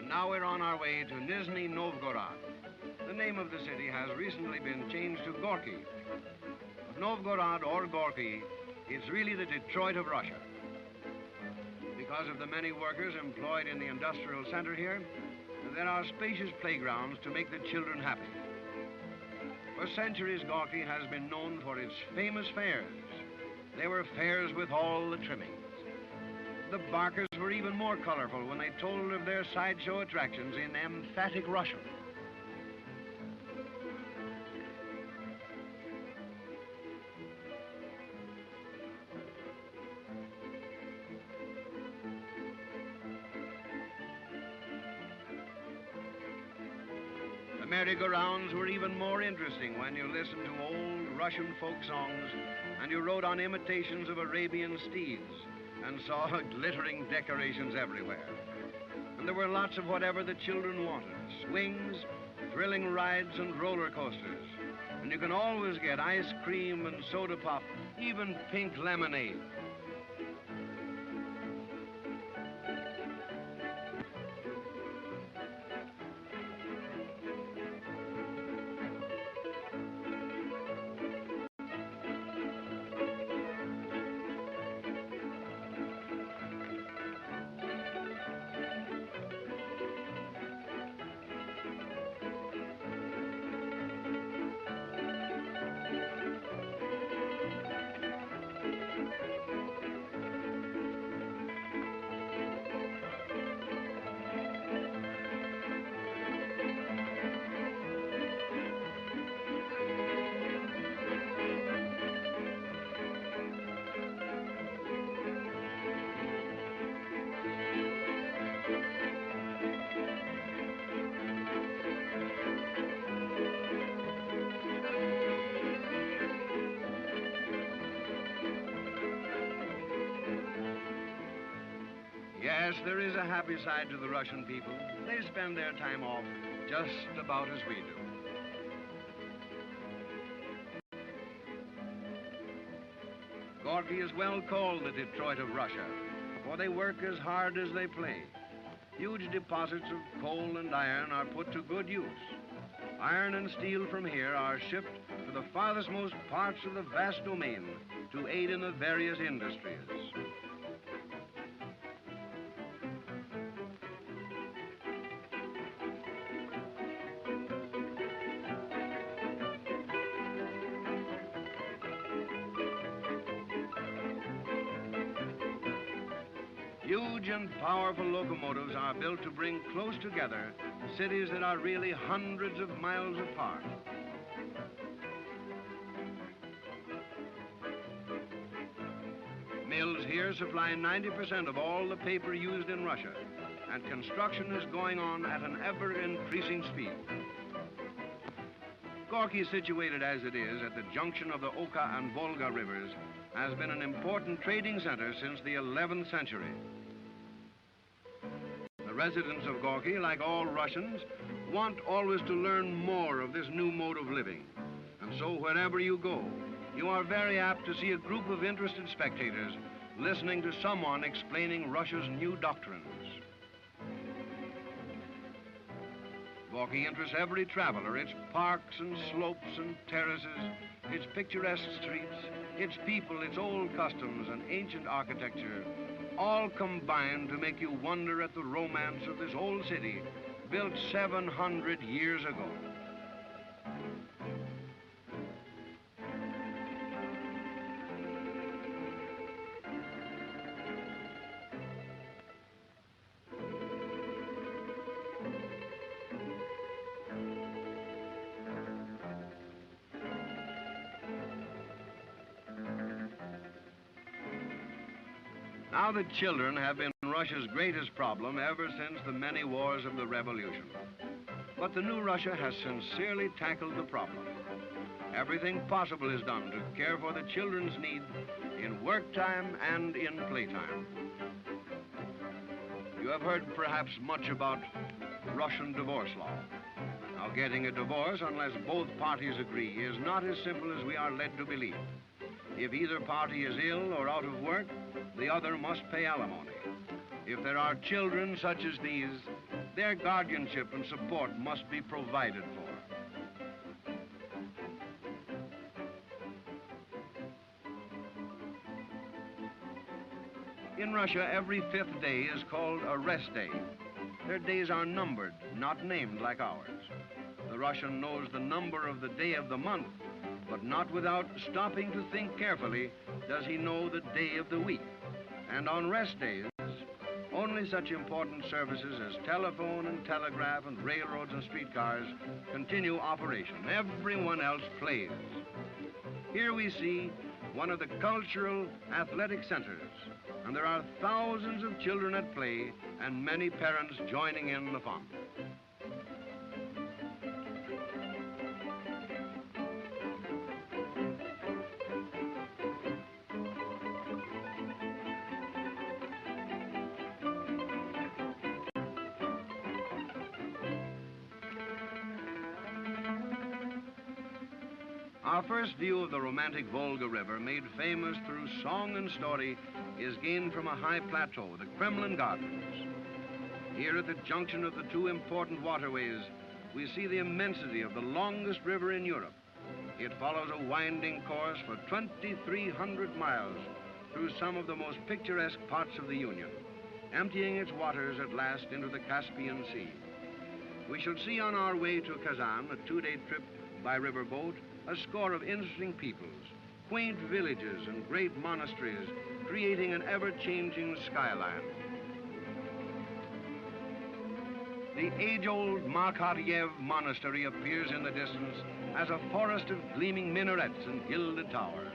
And now we're on our way to Nizhny Novgorod. The name of the city has recently been changed to Gorky. But Novgorod or Gorky, it's really the Detroit of Russia. Because of the many workers employed in the industrial center here, there are spacious playgrounds to make the children happy. For centuries, Gorky has been known for its famous fairs. They were fairs with all the trimmings. The barkers were even more colorful when they told of their sideshow attractions in emphatic Russian. The merry-go-rounds were even more interesting when you listened to old Russian folk songs and you rode on imitations of Arabian steeds and saw glittering decorations everywhere. And there were lots of whatever the children wanted, swings, thrilling rides and roller coasters. And you can always get ice cream and soda pop, even pink lemonade. Yes, there is a happy side to the Russian people. They spend their time off just about as we do. Gorky is well called the Detroit of Russia, for they work as hard as they play. Huge deposits of coal and iron are put to good use. Iron and steel from here are shipped to the farthest most parts of the vast domain to aid in the various industries. Huge and powerful locomotives are built to bring close together cities that are really hundreds of miles apart. Mills here supply 90% of all the paper used in Russia, and construction is going on at an ever-increasing speed. Gorky, situated as it is at the junction of the Oka and Volga rivers, has been an important trading center since the 11th century. The residents of Gorky, like all Russians, want always to learn more of this new mode of living. And so wherever you go, you are very apt to see a group of interested spectators listening to someone explaining Russia's new doctrines. Gorky interests every traveler, its parks and slopes and terraces, its picturesque streets, its people, its old customs and ancient architecture, all combine to make you wonder at the romance of this old city built 700 years ago. Now the children have been Russia's greatest problem ever since the many wars of the revolution. But the new Russia has sincerely tackled the problem. Everything possible is done to care for the children's needs in work time and in playtime. You have heard perhaps much about Russian divorce law. Now, getting a divorce, unless both parties agree, is not as simple as we are led to believe. If either party is ill or out of work, the other must pay alimony. If there are children such as these, Their guardianship and support must be provided for. In Russia, every 5th day is called a rest day. Their days are numbered, not named like ours. The Russian knows the number of the day of the month, but not without stopping to think carefully does he know the day of the week. And on rest days, only such important services as telephone and telegraph and railroads and streetcars continue operation. Everyone else plays. Here we see one of the cultural athletic centers, and there are thousands of children at play and many parents joining in the fun. Our first view of the romantic Volga River, made famous through song and story, is gained from a high plateau, the Kremlin Gardens. Here at the junction of the two important waterways, we see the immensity of the longest river in Europe. It follows a winding course for 2,300 miles through some of the most picturesque parts of the Union, emptying its waters at last into the Caspian Sea. We shall see on our way to Kazan, a 2-day trip by riverboat, a score of interesting peoples, quaint villages and great monasteries, creating an ever-changing skyline. The age-old Marcottiere Monastery appears in the distance as a forest of gleaming minarets and gilded towers.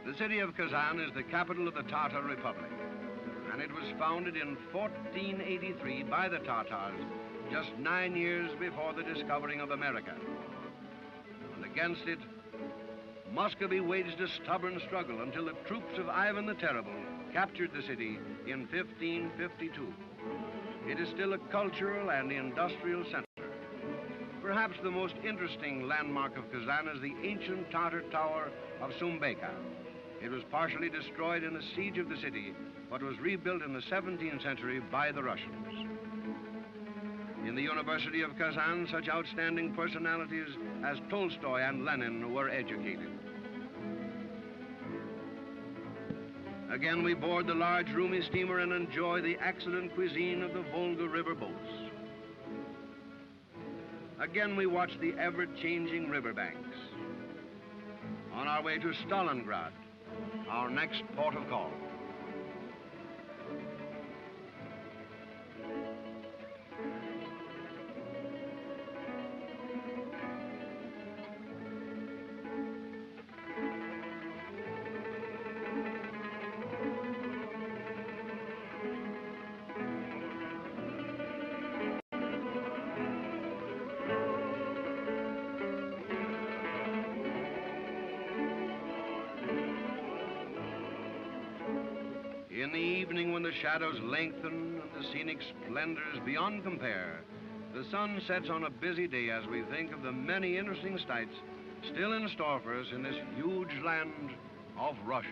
The city of Kazan is the capital of the Tatar Republic, and it was founded in 1483 by the Tatars, just 9 years before the discovering of America. And against it, Muscovy waged a stubborn struggle until the troops of Ivan the Terrible captured the city in 1552. It is still a cultural and industrial center. Perhaps the most interesting landmark of Kazan is the ancient Tatar tower of Sumbeka. It was partially destroyed in the siege of the city, but was rebuilt in the 17th century by the Russians. In the University of Kazan, such outstanding personalities as Tolstoy and Lenin were educated. Again, we board the large, roomy steamer and enjoy the excellent cuisine of the Volga River boats. Again, we watch the ever-changing riverbanks. On our way to Stalingrad, our next port of call. In the evening, when the shadows lengthen and the scenic splendor is beyond compare, the sun sets on a busy day as we think of the many interesting sights still in store for us in this huge land of Russia.